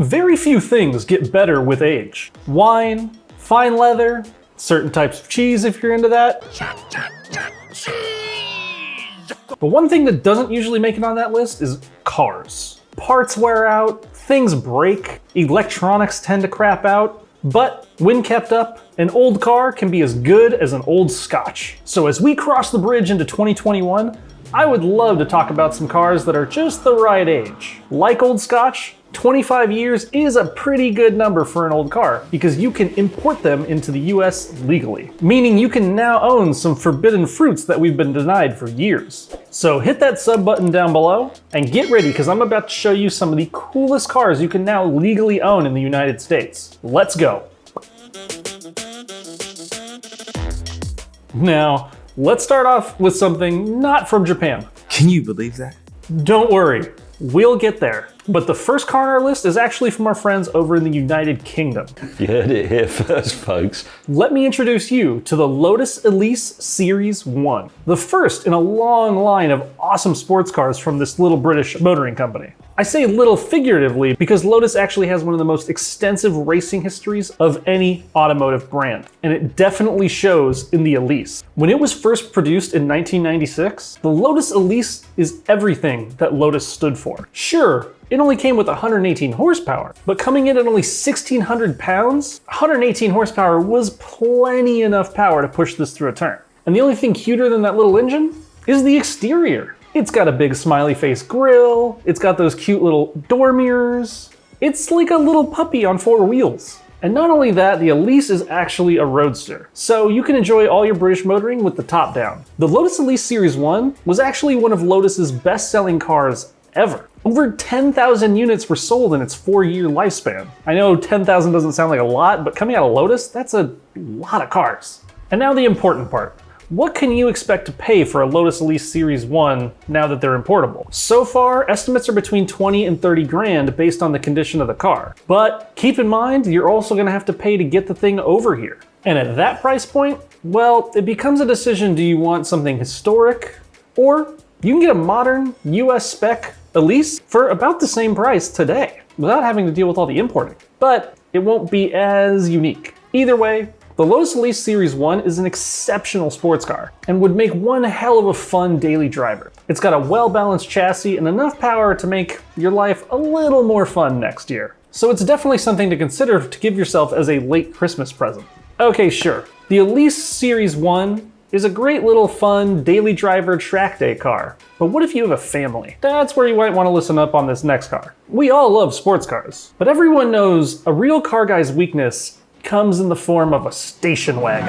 Very few things get better with age. Wine, fine leather, certain types of cheese if you're into that. But one thing that doesn't usually make it on that list is cars. Parts wear out, things break, electronics tend to crap out, but when kept up, an old car can be as good as an old scotch. So as we cross the bridge into 2021, I would love to talk about some cars that are just the right age. Like old scotch, 25 years is a pretty good number for an old car because you can import them into the US legally, meaning you can now own some forbidden fruits that we've been denied for years. So hit that sub button down below and get ready because I'm about to show you some of the coolest cars you can now legally own in the United States. Let's go. Now, let's start off with something not from Japan. Can you believe that? Don't worry, we'll get there. But the first car on our list is actually from our friends over in the United Kingdom. You heard it here first, folks. Let me introduce you to the Lotus Elise Series 1, the first in a long line of awesome sports cars from this little British motoring company. I say little figuratively because Lotus actually has one of the most extensive racing histories of any automotive brand, and it definitely shows in the Elise. When it was first produced in 1996, the Lotus Elise is everything that Lotus stood for. Sure, it only came with 118 horsepower, but coming in at only 1,600 pounds, 118 horsepower was plenty enough power to push this through a turn. And the only thing cuter than that little engine is the exterior. It's got a big smiley face grille, it's got those cute little door mirrors. It's like a little puppy on four wheels. And not only that, the Elise is actually a roadster, so you can enjoy all your British motoring with the top down. The Lotus Elise Series 1 was actually one of Lotus's best-selling cars ever. Over 10,000 units were sold in its 4-year lifespan. I know 10,000 doesn't sound like a lot, but coming out of Lotus, that's a lot of cars. And now the important part. What can you expect to pay for a Lotus Elise Series 1 now that they're importable? So far, estimates are between 20 and 30 grand based on the condition of the car. But keep in mind, you're also gonna have to pay to get the thing over here. And at that price point, well, it becomes a decision, do you want something historic? Or you can get a modern US spec Elise for about the same price today without having to deal with all the importing. But it won't be as unique. Either way, the Lotus Elise Series 1 is an exceptional sports car and would make one hell of a fun daily driver. It's got a well-balanced chassis and enough power to make your life a little more fun next year. So it's definitely something to consider to give yourself as a late Christmas present. Okay, sure, the Elise Series 1 is a great little fun daily driver track day car. But what if you have a family? That's where you might want to listen up on this next car. We all love sports cars, but everyone knows a real car guy's weakness comes in the form of a station wagon.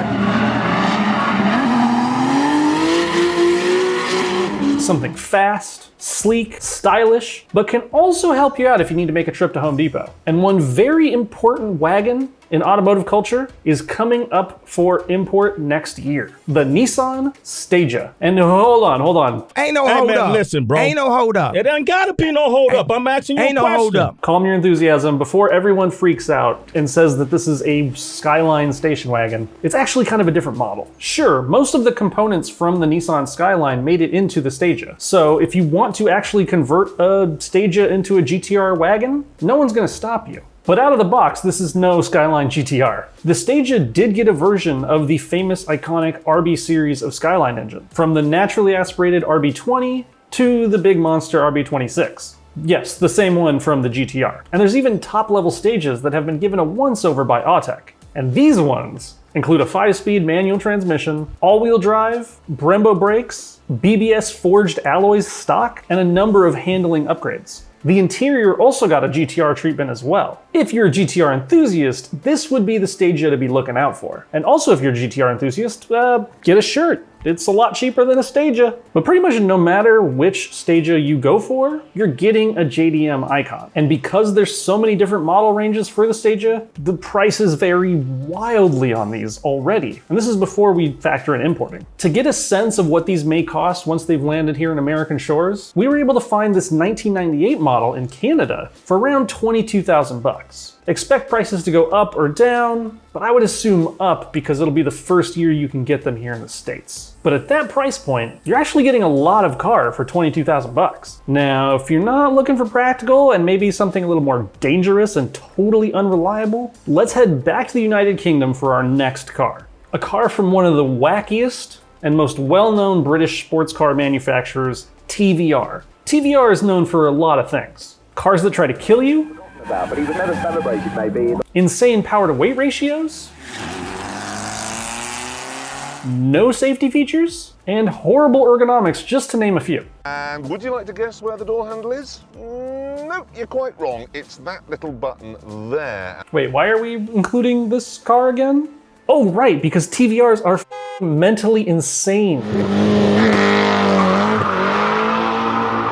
Something fast, sleek, stylish, but can also help you out if you need to make a trip to Home Depot. And one very important wagon in automotive culture is coming up for import next year. The Nissan STAGEA. And hold on. Ain't no hold up. Listen, bro. Ain't no hold up. It ain't gotta be no hold up. I'm asking you a Ain't no question. hold up. Calm your enthusiasm before everyone freaks out and says that this is a Skyline station wagon. It's actually kind of a different model. Sure, most of the components from the Nissan Skyline made it into the STAGEA. So if you want to actually convert a STAGEA into a GT-R wagon, no one's gonna stop you. But out of the box, this is no Skyline GT-R. The STAGEA did get a version of the famous iconic RB series of Skyline engine, from the naturally aspirated RB20 to the big monster RB26. Yes, the same one from the GT-R. And there's even top-level STAGEAs that have been given a once-over by Autech. And these ones include a 5-speed manual transmission, all-wheel drive, Brembo brakes, BBS forged alloys stock, and a number of handling upgrades. The interior also got a GT-R treatment as well. If you're a GT-R enthusiast, this would be the STAGEA to be looking out for. And also if you're a GT-R enthusiast, get a shirt. It's a lot cheaper than a STAGEA. But pretty much no matter which STAGEA you go for, you're getting a JDM icon. And because there's so many different model ranges for the STAGEA, the prices vary wildly on these already. And this is before we factor in importing. To get a sense of what these may cost once they've landed here in American shores, we were able to find this 1998 model in Canada for around 22,000 bucks. Expect prices to go up or down, but I would assume up because it'll be the first year you can get them here in the States. But at that price point, you're actually getting a lot of car for 22,000 bucks. Now, if you're not looking for practical and maybe something a little more dangerous and totally unreliable, let's head back to the United Kingdom for our next car. A car from one of the wackiest and most well-known British sports car manufacturers, TVR. TVR is known for a lot of things. Cars that try to kill you, but he was never celebrated, maybe. insane power-to-weight ratios, no safety features, and horrible ergonomics, just to name a few. And would you like to guess where the door handle is? Nope, you're quite wrong. It's that little button there. Wait, why are we including this car again? Oh, right, because TVRs are mentally insane.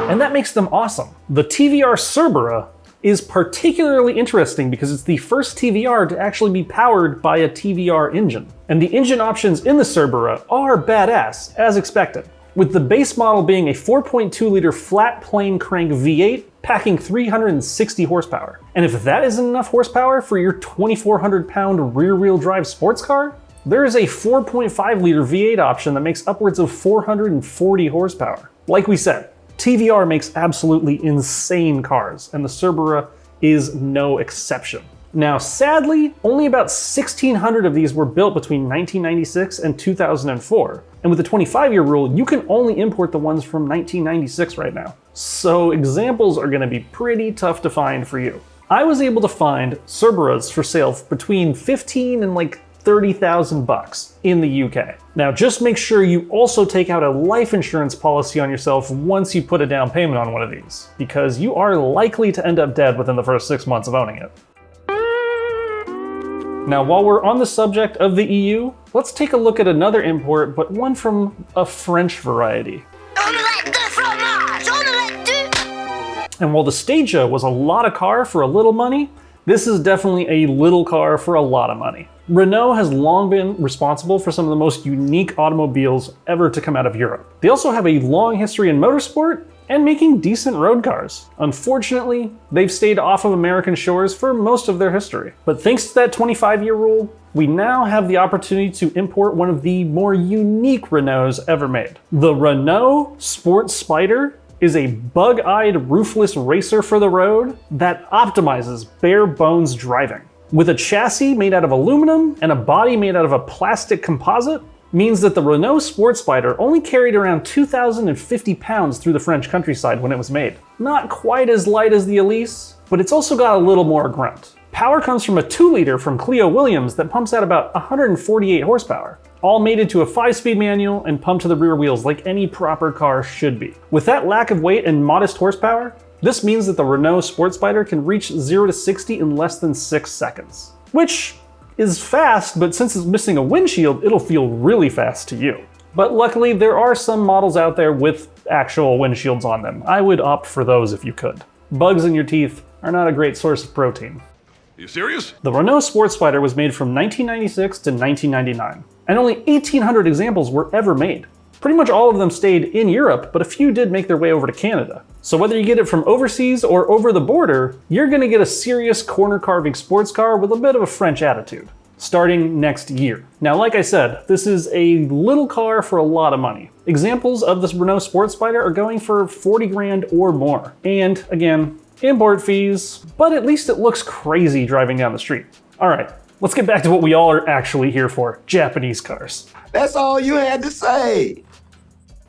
And that makes them awesome. The TVR CERBERA is particularly interesting because it's the first TVR to actually be powered by a TVR engine. And the engine options in the CERBERA are badass, as expected, with the base model being a 4.2 liter flat plane crank V8 packing 360 horsepower. And if that isn't enough horsepower for your 2,400 pound rear wheel drive sports car, there is a 4.5 liter V8 option that makes upwards of 440 horsepower. Like we said, TVR makes absolutely insane cars, and the CERBERA is no exception. Now, sadly, only about 1,600 of these were built between 1996 and 2004. And with the 25-year rule, you can only import the ones from 1996 right now. So examples are gonna be pretty tough to find for you. I was able to find CERBERAs for sale between 15 and like 30,000 bucks in the UK. Now, just make sure you also take out a life insurance policy on yourself once you put a down payment on one of these, because you are likely to end up dead within the first 6 months of owning it. Now, while we're on the subject of the EU, let's take a look at another import, but one from a French variety. And while the STAGEA was a lot of car for a little money, this is definitely a little car for a lot of money. Renault has long been responsible for some of the most unique automobiles ever to come out of Europe. They also have a long history in motorsport and making decent road cars. Unfortunately, they've stayed off of American shores for most of their history. But thanks to that 25-year rule, we now have the opportunity to import one of the more unique Renaults ever made. The Renault Sport Spyder is a bug-eyed, roofless racer for the road that optimizes bare bones driving. With a chassis made out of aluminum and a body made out of a plastic composite, means that the Renault Sport Spyder only carried around 2,050 pounds through the French countryside when it was made. Not quite as light as the Elise, but it's also got a little more grunt. Power comes from a 2-liter from Clio Williams that pumps out about 148 horsepower, all mated to a 5-speed manual and pumped to the rear wheels like any proper car should be. With that lack of weight and modest horsepower, this means that the Renault Sport Spyder can reach 0 to 60 in less than 6 seconds. Which is fast, but since it's missing a windshield, it'll feel really fast to you. But luckily, there are some models out there with actual windshields on them. I would opt for those if you could. Bugs in your teeth are not a great source of protein. You serious? The Renault Sport Spyder was made from 1996 to 1999, and only 1,800 examples were ever made. Pretty much all of them stayed in Europe, but a few did make their way over to Canada. So whether you get it from overseas or over the border, you're gonna get a serious corner-carving sports car with a bit of a French attitude, starting next year. Now, like I said, this is a little car for a lot of money. Examples of this Renault Sport Spyder are going for 40 grand or more. And again, import fees, but at least it looks crazy driving down the street. All right, let's get back to what we all are actually here for, Japanese cars. That's all you had to say.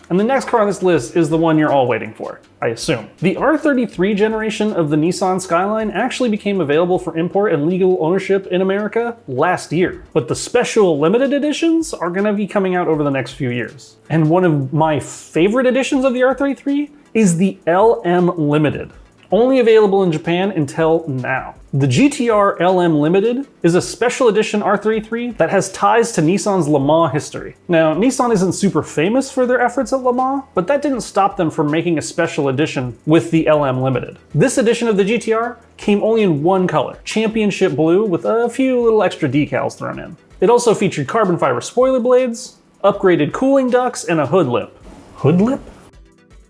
And the next car on this list is the one you're all waiting for, I assume. The R33 generation of the Nissan Skyline actually became available for import and legal ownership in America last year. But the special limited editions are gonna be coming out over the next few years. And one of my favorite editions of the R33 is the LM Limited. Only available in Japan until now. The GT-R LM Limited is a special edition R33 that has ties to Nissan's Le Mans history. Now, Nissan isn't super famous for their efforts at Le Mans, but that didn't stop them from making a special edition with the LM Limited. This edition of the GT-R came only in one color, championship blue, with a few little extra decals thrown in. It also featured carbon fiber spoiler blades, upgraded cooling ducts, and a hood lip. Hood lip?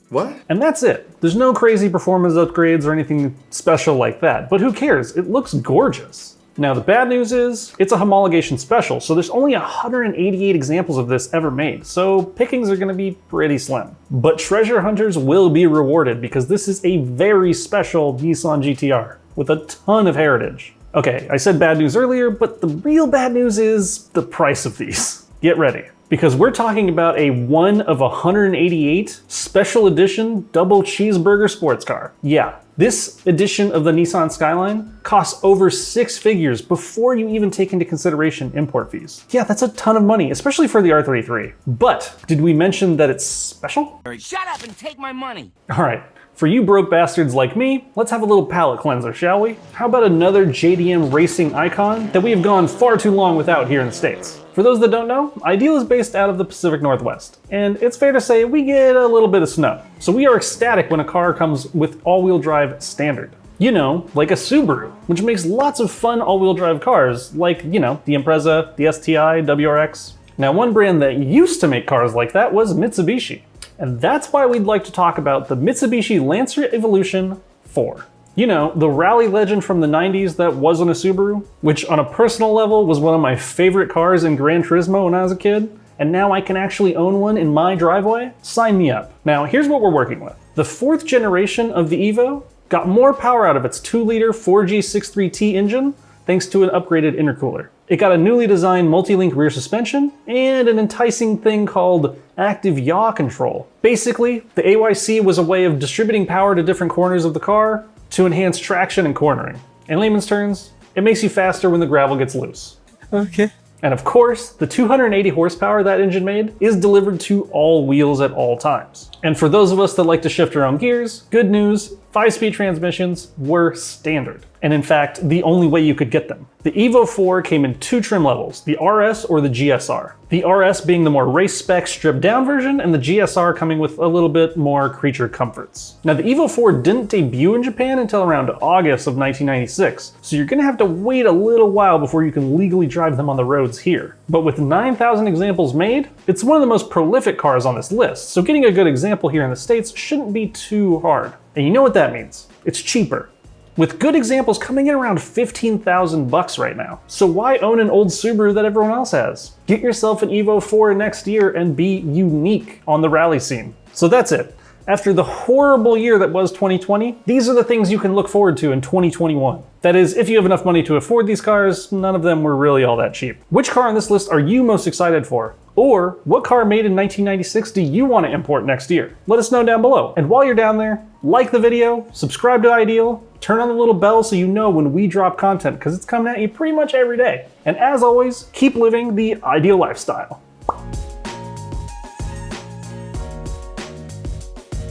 What? And that's it. There's no crazy performance upgrades or anything special like that, but who cares? It looks gorgeous. Now the bad news is, it's a homologation special, so there's only 188 examples of this ever made, so pickings are gonna be pretty slim. But treasure hunters will be rewarded because this is a very special Nissan GT-R with a ton of heritage. Okay, I said bad news earlier, but the real bad news is the price of these. Get ready, because we're talking about a 1 of 188 special edition double cheeseburger sports car. Yeah, this edition of the Nissan Skyline costs over 6 figures before you even take into consideration import fees. Yeah, that's a ton of money, especially for the R33. But did we mention that it's special? Shut up and take my money. All right. For you broke bastards like me, let's have a little palate cleanser, shall we? How about another JDM racing icon that we have gone far too long without here in the States? For those that don't know, Ideal is based out of the Pacific Northwest, and it's fair to say we get a little bit of snow. So we are ecstatic when a car comes with all-wheel drive standard. You know, like a Subaru, which makes lots of fun all-wheel drive cars, like, you know, the Impreza, the STI, WRX. Now, one brand that used to make cars like that was Mitsubishi. And that's why we'd like to talk about the Mitsubishi Lancer Evolution 4. You know, the rally legend from the 90s that wasn't a Subaru, which on a personal level was one of my favorite cars in Gran Turismo when I was a kid, and now I can actually own one in my driveway? Sign me up. Now, here's what we're working with. The 4th generation of the Evo got more power out of its 2-liter 4G63T engine thanks to an upgraded intercooler. It got a newly designed multi-link rear suspension and an enticing thing called active yaw control. Basically, the AYC was a way of distributing power to different corners of the car to enhance traction and cornering. In layman's terms, it makes you faster when the gravel gets loose. Okay. And of course, the 280 horsepower that engine made is delivered to all wheels at all times. And for those of us that like to shift our own gears, good news, 5-speed transmissions were standard. And in fact, the only way you could get them. The Evo 4 came in 2 trim levels, the RS or the GSR. The RS being the more race spec stripped down version, and the GSR coming with a little bit more creature comforts. Now the Evo 4 didn't debut in Japan until around August of 1996, so you're gonna have to wait a little while before you can legally drive them on the roads here. But with 9,000 examples made, it's one of the most prolific cars on this list, so getting a good example here in the States shouldn't be too hard. And you know what that means? It's cheaper. With good examples coming in around 15,000 bucks right now. So why own an old Subaru that everyone else has? Get yourself an Evo 4 next year and be unique on the rally scene. So that's it. After the horrible year that was 2020, these are the things you can look forward to in 2021. That is, if you have enough money to afford these cars, none of them were really all that cheap. Which car on this list are you most excited for? Or what car made in 1996 do you want to import next year? Let us know down below. And while you're down there, like the video, subscribe to Ideal, turn on the little bell so you know when we drop content, because it's coming at you pretty much every day. And as always, keep living the Ideal lifestyle.